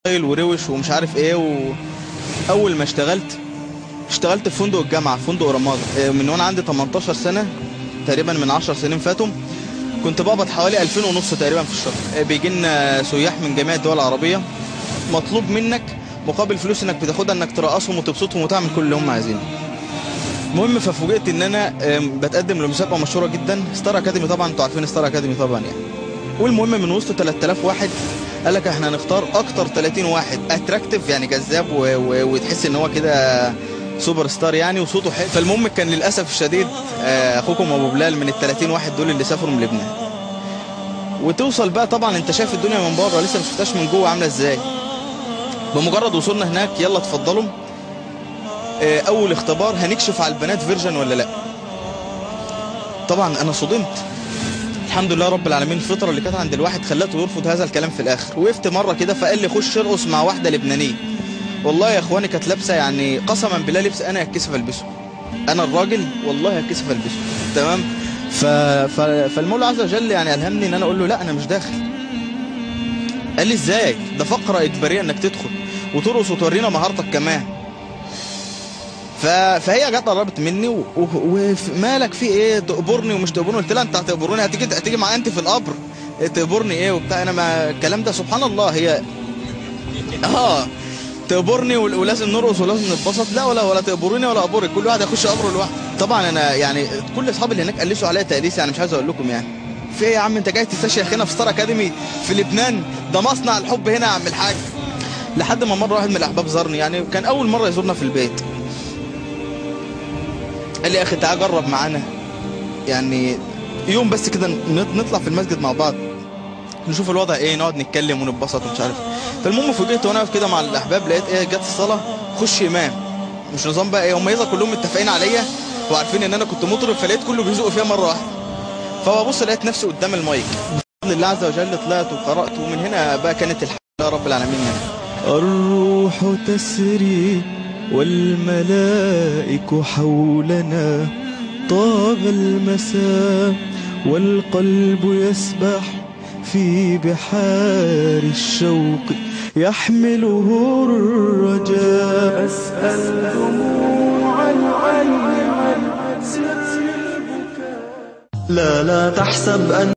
وروش ومش عارف ايه. واول ما اشتغلت في فندق الجامعه، فندق رمادة، من وانا عندي 18 سنه تقريبا، من 10 سنين فاتوا. كنت بقبض حوالي 2000 ونص تقريبا في الشهر. بيجي لنا سياح من جميع الدول العربيه، مطلوب منك مقابل فلوس انك بتاخدها انك ترقصهم وتبسطهم وتعمل كل اللي هم عايزينه. المهم ففوجئت ان انا بتقدم لمسابقه مشهوره جدا، ستار اكاديمي. طبعا انتوا عارفين ستار اكاديمي طبعا يعني. والمهم من وسط 3000 واحد قال لك احنا هنختار اكتر 30 واحد اتراكتيف، يعني جذاب وتحس ان هو كده سوبر ستار يعني، وصوته حلو. فالمهم كان للاسف الشديد اخوكم ابو بلال من ال 30 واحد دول اللي سافروا من لبنان. وتوصل بقى، طبعا انت شايف الدنيا من بره، لسه ما شفتهاش من جوه عامله ازاي. بمجرد وصولنا هناك يلا اتفضلوا، اول اختبار هنكشف على البنات فيرجن ولا لا. طبعا انا صدمت. الحمد لله رب العالمين، الفطره اللي كانت عند الواحد خلته يرفض هذا الكلام في الاخر. وقفت مره كده فقال لي خش ارقص مع واحده لبنانيه. والله يا اخواني كانت لابسه، يعني قسما بالله لبس انا اتكسف البسه، انا الراجل والله اتكسف البسه. تمام. فالمولى عز وجل يعني الهمني ان انا اقول له لا انا مش داخل. قال لي ازاي؟ ده فقره اجباريه انك تدخل وترقص وتورينا مهارتك كمان. فهي جت قربت مني ومالك في ايه؟ تقبرني ومش تقبرني؟ قلت لها انت هتقبروني، هتيجي معايا انت في القبر تقبرني ايه وبتاع؟ انا ما الكلام ده سبحان الله. هي تقبرني ولازم نرقص ولازم نتبسط؟ لا، ولا تقبروني ولا اقبرك، كل واحد يخش قبره لوحده. طبعا انا يعني كل اصحابي اللي هناك قلسوا عليا تقليس، يعني مش عايز اقول لكم يعني. في ايه يا عم؟ انت جاي تستشيخ هنا في ستار اكاديمي في لبنان؟ ده مصنع الحب هنا يا عم الحاج. لحد ما مره واحد من الاحباب زارني، يعني كان اول مره يزورنا في البيت. قال لي يا اخي تعال جرب معانا، يعني يوم بس كده نطلع في المسجد مع بعض نشوف الوضع ايه، نقعد نتكلم ونتبسط ومش عارف. فالمهم فوجئت وانا واقف كده مع الاحباب، لقيت ايه؟ جت الصلاه خش امام. مش نظام بقى ايه، هم يظهر كلهم متفقين عليا وعارفين ان انا كنت مطرب، فلقيت كله بيزق فيها مره واحده. فببص لقيت نفسي قدام المايك، بفضل الله عز وجل طلعت وقرات، ومن هنا بقى كانت الحمد لله رب العالمين يعني. الروح تسري والملائك حولنا، طاب المساء والقلب يسبح في بحار الشوق يحمله الرجاء. أسأل دموع العين عن سر البكاء. لا تحسب أن